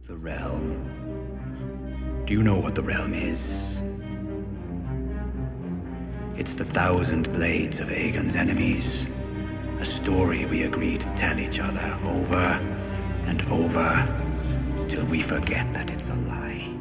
The realm. Do you know what the realm is? It's the 1,000 blades of Aegon's enemies. A story we agree to tell each other over and over till we forget that it's a lie.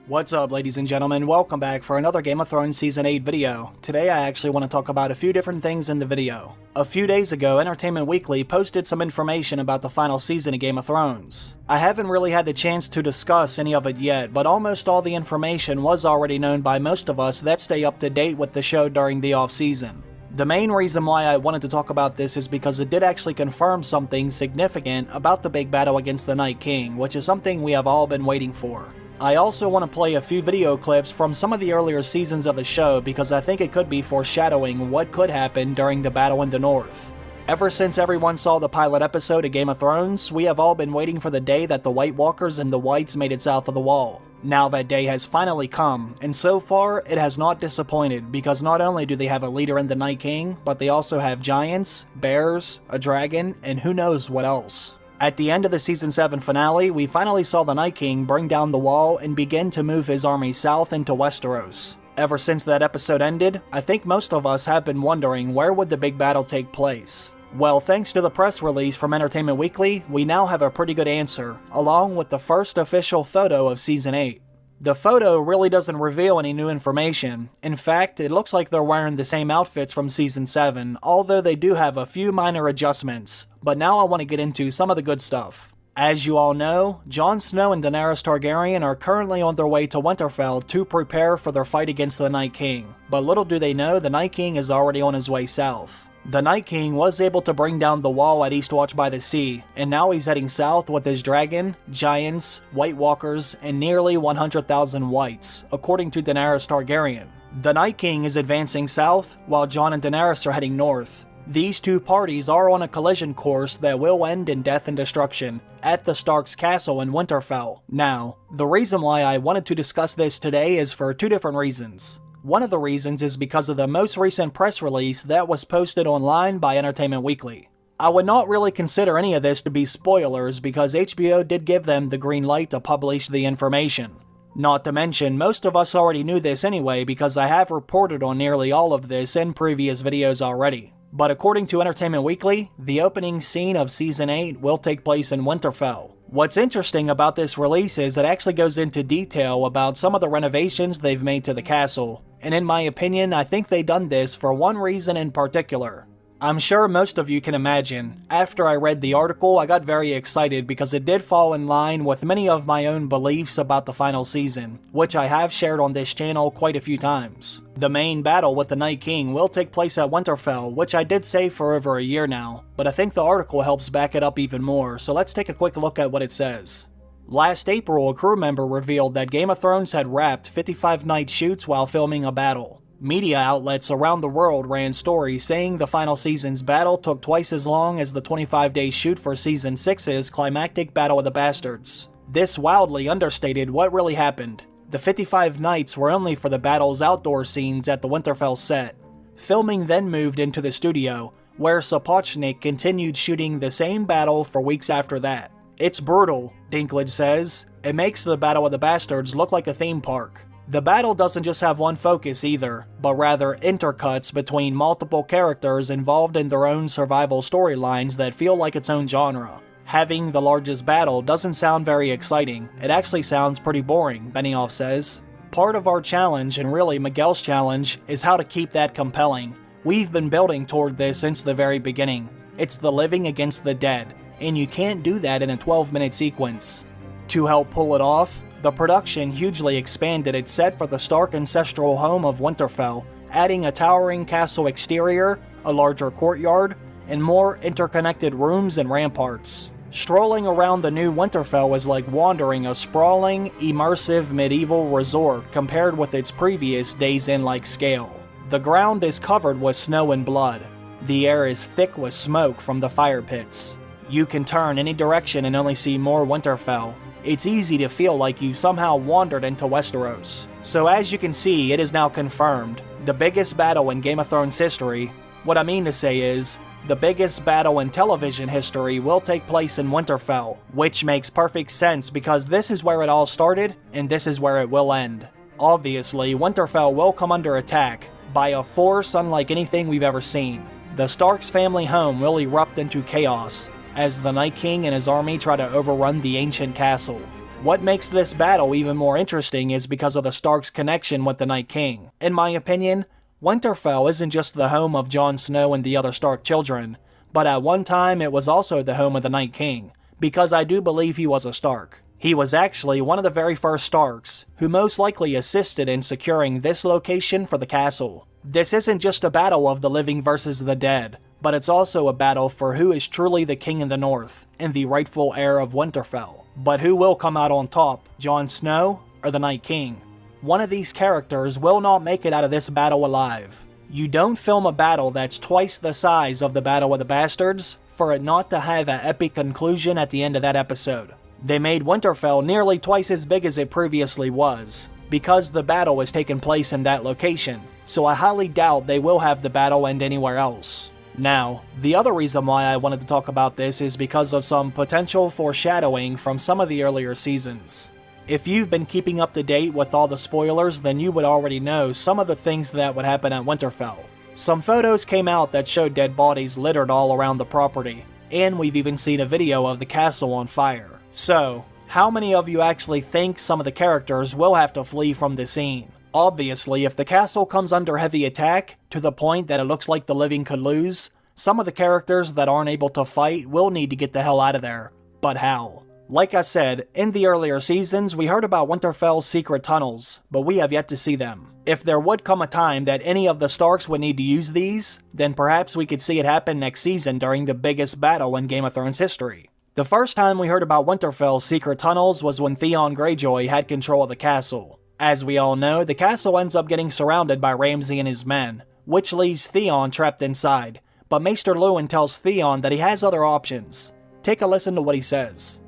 What's up, ladies and gentlemen? Welcome back for another Game of Thrones Season 8 video. Today I actually want to talk about a few different things in the video. A few days ago, Entertainment Weekly posted some information about the final season of Game of Thrones. I haven't really had the chance to discuss any of it yet, but almost all the information was already known by most of us that stay up to date with the show during the off-season. The main reason why I wanted to talk about this is because it did actually confirm something significant about the big battle against the Night King, which is something we have all been waiting for. I also want to play a few video clips from some of the earlier seasons of the show because I think it could be foreshadowing what could happen during the battle in the north. Ever since everyone saw the pilot episode of Game of Thrones, we have all been waiting for the day that the White Walkers and the Whites made it south of the Wall. Now that day has finally come, and so far it has not disappointed because not only do they have a leader in the Night King, but they also have giants, bears, a dragon, and who knows what else. At the end of the Season 7 finale, we finally saw the Night King bring down the wall and begin to move his army south into Westeros. Ever since that episode ended, I think most of us have been wondering where would the big battle take place. Well, thanks to the press release from Entertainment Weekly, we now have a pretty good answer, along with the first official photo of Season 8. The photo really doesn't reveal any new information. In fact, it looks like they're wearing the same outfits from Season 7, although they do have a few minor adjustments. But now I want to get into some of the good stuff. As you all know, Jon Snow and Daenerys Targaryen are currently on their way to Winterfell to prepare for their fight against the Night King. But little do they know, the Night King is already on his way south. The Night King was able to bring down the wall at Eastwatch by the Sea, and now he's heading south with his dragon, giants, White Walkers, and nearly 100,000 Whites, according to Daenerys Targaryen. The Night King is advancing south, while Jon and Daenerys are heading north. These two parties are on a collision course that will end in death and destruction at the Stark's castle in Winterfell. Now, the reason why I wanted to discuss this today is for two different reasons. One of the reasons is because of the most recent press release that was posted online by Entertainment Weekly. I would not really consider any of this to be spoilers because HBO did give them the green light to publish the information. Not to mention, most of us already knew this anyway because I have reported on nearly all of this in previous videos already. But according to Entertainment Weekly, the opening scene of Season 8 will take place in Winterfell. What's interesting about this release is it actually goes into detail about some of the renovations they've made to the castle. And in my opinion, I think they done this for one reason in particular. I'm sure most of you can imagine, after I read the article, I got very excited because it did fall in line with many of my own beliefs about the final season, which I have shared on this channel quite a few times. The main battle with the Night King will take place at Winterfell, which I did say for over a year now, but I think the article helps back it up even more, so let's take a quick look at what it says. Last April, a crew member revealed that Game of Thrones had wrapped 55 night shoots while filming a battle. Media outlets around the world ran stories saying the final season's battle took twice as long as the 25-day shoot for Season 6's climactic Battle of the Bastards. This wildly understated what really happened. The 55 nights were only for the battle's outdoor scenes at the Winterfell set. Filming then moved into the studio, where Sapochnik continued shooting the same battle for weeks after that. It's brutal, Dinklage says. It makes the Battle of the Bastards look like a theme park. The battle doesn't just have one focus either, but rather intercuts between multiple characters involved in their own survival storylines that feel like its own genre. Having the largest battle doesn't sound very exciting. It actually sounds pretty boring, Benioff says. Part of our challenge, and really Miguel's challenge, is how to keep that compelling. We've been building toward this since the very beginning. It's the living against the dead, and you can't do that in a 12-minute sequence. To help pull it off, the production hugely expanded its set for the Stark ancestral home of Winterfell, adding a towering castle exterior, a larger courtyard, and more interconnected rooms and ramparts. Strolling around the new Winterfell was like wandering a sprawling, immersive medieval resort compared with its previous Days Inn-like scale. The ground is covered with snow and blood. The air is thick with smoke from the fire pits. You can turn any direction and only see more Winterfell. It's easy to feel like you somehow wandered into Westeros. So as you can see, it is now confirmed. The biggest battle in Game of Thrones history. What I mean to say is, The biggest battle in television history will take place in Winterfell, which makes perfect sense because this is where it all started, and this is where it will end. Obviously, Winterfell will come under attack by a force unlike anything we've ever seen. The Stark's family home will erupt into chaos as the Night King and his army try to overrun the ancient castle. What makes this battle even more interesting is because of the Stark's connection with the Night King. In my opinion, Winterfell isn't just the home of Jon Snow and the other Stark children, but at one time it was also the home of the Night King, because I do believe he was a Stark. He was actually one of the very first Starks, who most likely assisted in securing this location for the castle. This isn't just a battle of the living versus the dead, but it's also a battle for who is truly the king in the north, and the rightful heir of Winterfell. But who will come out on top, Jon Snow or the Night King? One of these characters will not make it out of this battle alive. You don't film a battle that's twice the size of the Battle of the Bastards for it not to have an epic conclusion at the end of that episode. They made Winterfell nearly twice as big as it previously was, because the battle is taking place in that location, so I highly doubt they will have the battle end anywhere else. Now, the other reason why I wanted to talk about this is because of some potential foreshadowing from some of the earlier seasons. If you've been keeping up to date with all the spoilers, then you would already know some of the things that would happen at Winterfell. Some photos came out that showed dead bodies littered all around the property, and we've even seen a video of the castle on fire. So, how many of you actually think some of the characters will have to flee from the scene? Obviously, if the castle comes under heavy attack, to the point that it looks like the living could lose, some of the characters that aren't able to fight will need to get the hell out of there. But how? Like I said, in the earlier seasons, we heard about Winterfell's secret tunnels, but we have yet to see them. If there would come a time that any of the Starks would need to use these, then perhaps we could see it happen next season during the biggest battle in Game of Thrones history. The first time we heard about Winterfell's secret tunnels was when Theon Greyjoy had control of the castle. As we all know, the castle ends up getting surrounded by Ramsay and his men, which leaves Theon trapped inside, but Maester Luwin tells Theon that he has other options. Take a listen to what he says.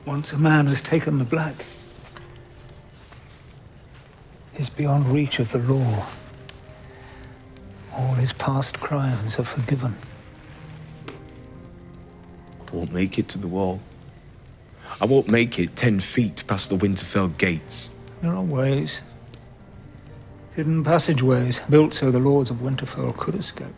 Once a man has taken the black, he's beyond reach of the law. All his past crimes are forgiven. I won't make it to the wall. I won't make it 10 feet past the Winterfell gates. There are ways. Hidden passageways built so the lords of Winterfell could escape.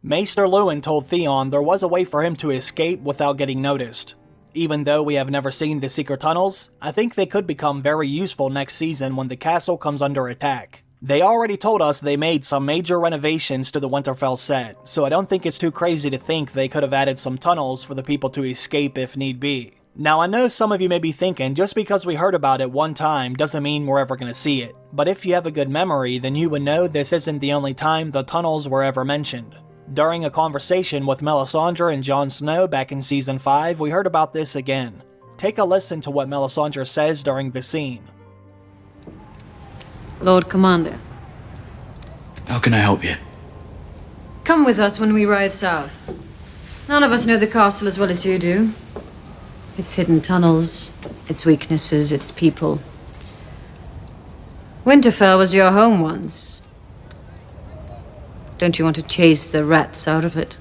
Maester Luwin told Theon there was a way for him to escape without getting noticed. Even though we have never seen the secret tunnels, I think they could become very useful next season when the castle comes under attack. They already told us they made some major renovations to the Winterfell set, so I don't think it's too crazy to think they could have added some tunnels for the people to escape if need be. Now I know some of you may be thinking just because we heard about it one time doesn't mean we're ever going to see it, but if you have a good memory then you would know this isn't the only time the tunnels were ever mentioned. During a conversation with Melisandre and Jon Snow back in Season 5, we heard about this again. Take a listen to what Melisandre says during the scene. Lord Commander. How can I help you? Come with us when we ride south. None of us know the castle as well as you do. Its hidden tunnels, its weaknesses, its people. Winterfell was your home once. Don't you want to chase the rats out of it?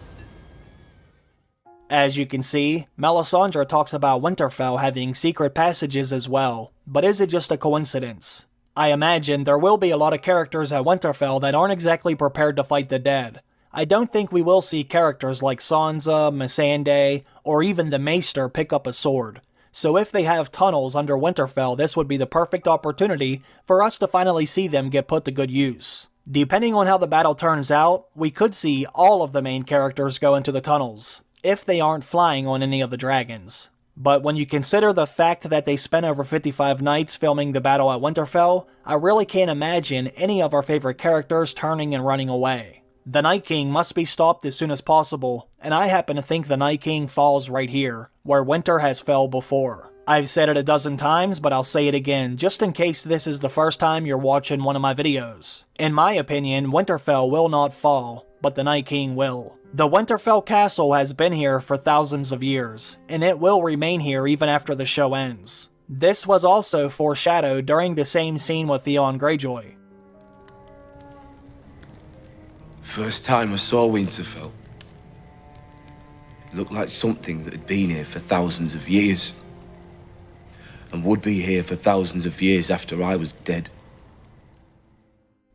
As you can see, Melisandre talks about Winterfell having secret passages as well, but is it just a coincidence? I imagine there will be a lot of characters at Winterfell that aren't exactly prepared to fight the dead. I don't think we will see characters like Sansa, Missandei, or even the Maester pick up a sword. So if they have tunnels under Winterfell, this would be the perfect opportunity for us to finally see them get put to good use. Depending on how the battle turns out, we could see all of the main characters go into the tunnels, if they aren't flying on any of the dragons. But when you consider the fact that they spent over 55 nights filming the battle at Winterfell, I really can't imagine any of our favorite characters turning and running away. The Night King must be stopped as soon as possible, and I happen to think the Night King falls right here, where Winter has fell before. I've said it a dozen times, but I'll say it again, just in case this is the first time you're watching one of my videos. In my opinion, Winterfell will not fall, but the Night King will. The Winterfell castle has been here for thousands of years, and it will remain here even after the show ends. This was also foreshadowed during the same scene with Theon Greyjoy. First time I saw Winterfell, it looked like something that had been here for thousands of years. And would be here for thousands of years after I was dead.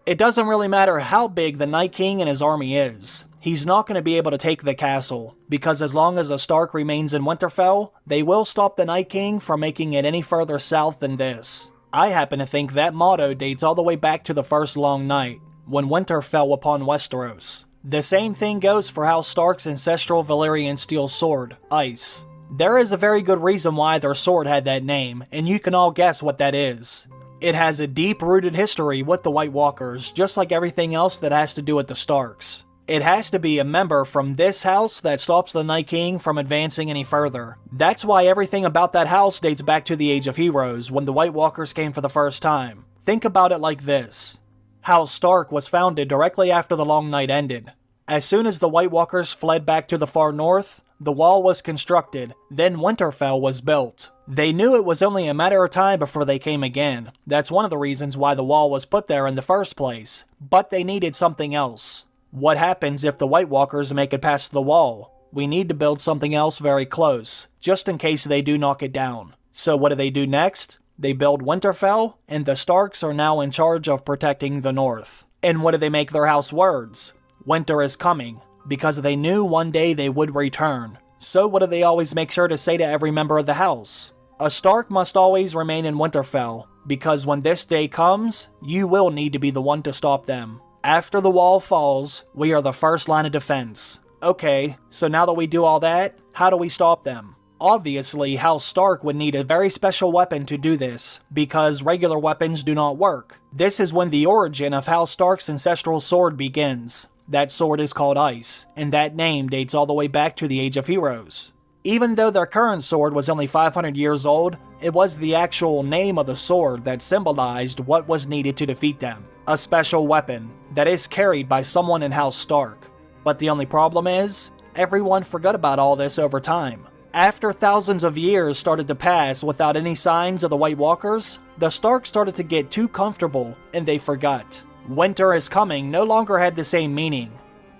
It doesn't really matter how big the Night King and his army is. He's not going to be able to take the castle, because as long as a Stark remains in Winterfell, they will stop the Night King from making it any further south than this. I happen to think that motto dates all the way back to the first long night, when winter fell upon Westeros. The same thing goes for House Stark's ancestral Valyrian steel sword, Ice. There is a very good reason why their sword had that name, and you can all guess what that is. It has a deep-rooted history with the White Walkers, just like everything else that has to do with the Starks. It has to be a member from this house that stops the Night King from advancing any further. That's why everything about that house dates back to the Age of Heroes, when the White Walkers came for the first time. Think about it like this. House Stark was founded directly after the Long Night ended. As soon as the White Walkers fled back to the far north, the wall was constructed, then Winterfell was built. They knew it was only a matter of time before they came again. That's one of the reasons why the wall was put there in the first place. But they needed something else. What happens if the White Walkers make it past the wall? We need to build something else very close, just in case they do knock it down. So what do they do next? They build Winterfell, and the Starks are now in charge of protecting the North. And what do they make their house words? Winter is coming, because they knew one day they would return. So what do they always make sure to say to every member of the house? A Stark must always remain in Winterfell, because when this day comes, you will need to be the one to stop them. After the wall falls, we are the first line of defense. Okay, so now that we do all that, how do we stop them? Obviously, House Stark would need a very special weapon to do this, because regular weapons do not work. This is when the origin of House Stark's ancestral sword begins. That sword is called Ice, and that name dates all the way back to the Age of Heroes. Even though their current sword was only 500 years old, it was the actual name of the sword that symbolized what was needed to defeat them. A special weapon that is carried by someone in House Stark. But the only problem is, everyone forgot about all this over time. After thousands of years started to pass without any signs of the White Walkers, the Starks started to get too comfortable, and they forgot. Winter is coming no longer had the same meaning.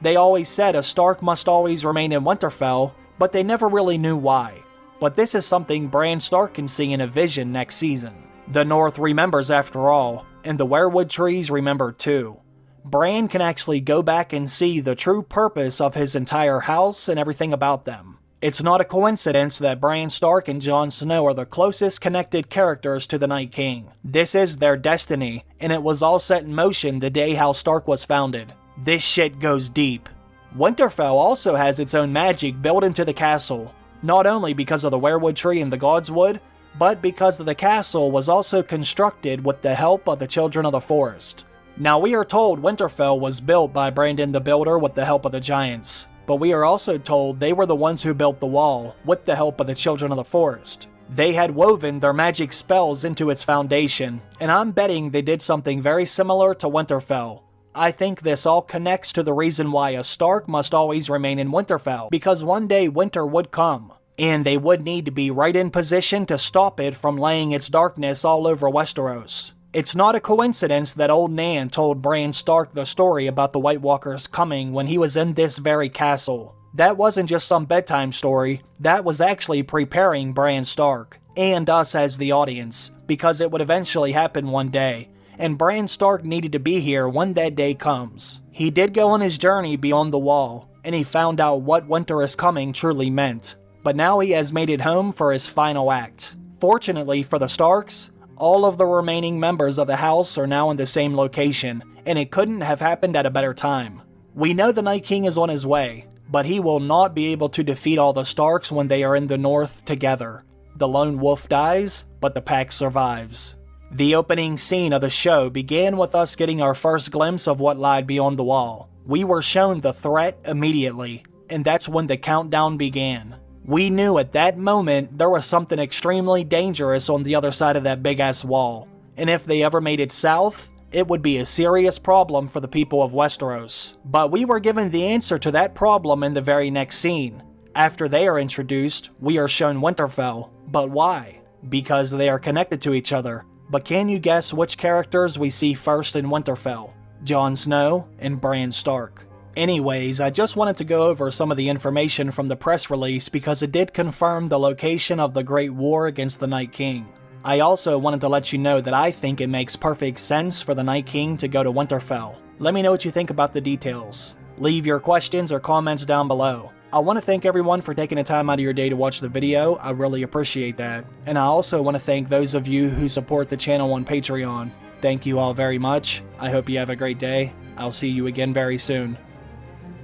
They always said a Stark must always remain in Winterfell, but they never really knew why. But this is something Bran Stark can see in a vision next season. The North remembers after all, and the weirwood trees remember too. Bran can actually go back and see the true purpose of his entire house and everything about them. It's not a coincidence that Bran Stark and Jon Snow are the closest connected characters to the Night King. This is their destiny, and it was all set in motion the day House Stark was founded. This shit goes deep. Winterfell also has its own magic built into the castle, not only because of the weirwood tree and the godswood, but because the castle was also constructed with the help of the Children of the Forest. Now we are told Winterfell was built by Brandon the Builder with the help of the giants, but we are also told they were the ones who built the wall with the help of the Children of the Forest. They had woven their magic spells into its foundation, and I'm betting they did something very similar to Winterfell. I think this all connects to the reason why a Stark must always remain in Winterfell, because one day winter would come, and they would need to be right in position to stop it from laying its darkness all over Westeros. It's not a coincidence that old Nan told Bran Stark the story about the White Walkers coming when he was in this very castle. That wasn't just some bedtime story, that was actually preparing Bran Stark, and us as the audience, because it would eventually happen one day, and Bran Stark needed to be here when that day comes. He did go on his journey beyond the wall, and he found out what winter is coming truly meant, but now he has made it home for his final act. Fortunately for the Starks, all of the remaining members of the house are now in the same location, and it couldn't have happened at a better time. We know the Night King is on his way, but he will not be able to defeat all the Starks when they are in the North together. The lone wolf dies, but the pack survives. The opening scene of the show began with us getting our first glimpse of what lied beyond the wall. We were shown the threat immediately, and that's when the countdown began. We knew at that moment there was something extremely dangerous on the other side of that big-ass wall, and if they ever made it south, it would be a serious problem for the people of Westeros. But we were given the answer to that problem in the very next scene. After they are introduced, we are shown Winterfell. But why? Because they are connected to each other. But can you guess which characters we see first in Winterfell? Jon Snow and Bran Stark. Anyways, I just wanted to go over some of the information from the press release because it did confirm the location of the Great War against the Night King. I also wanted to let you know that I think it makes perfect sense for the Night King to go to Winterfell. Let me know what you think about the details. Leave your questions or comments down below. I want to thank everyone for taking the time out of your day to watch the video. I really appreciate that. And I also want to thank those of you who support the channel on Patreon. Thank you all very much. I hope you have a great day. I'll see you again very soon.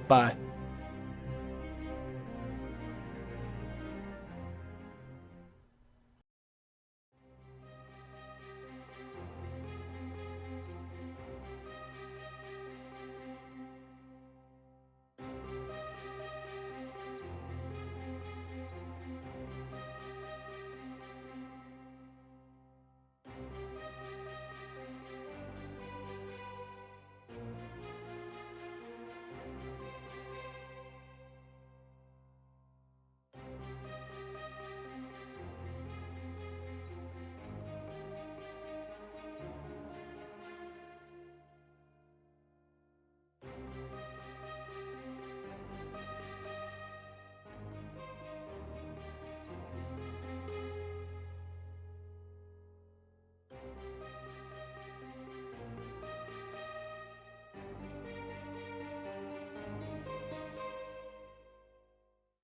Bye.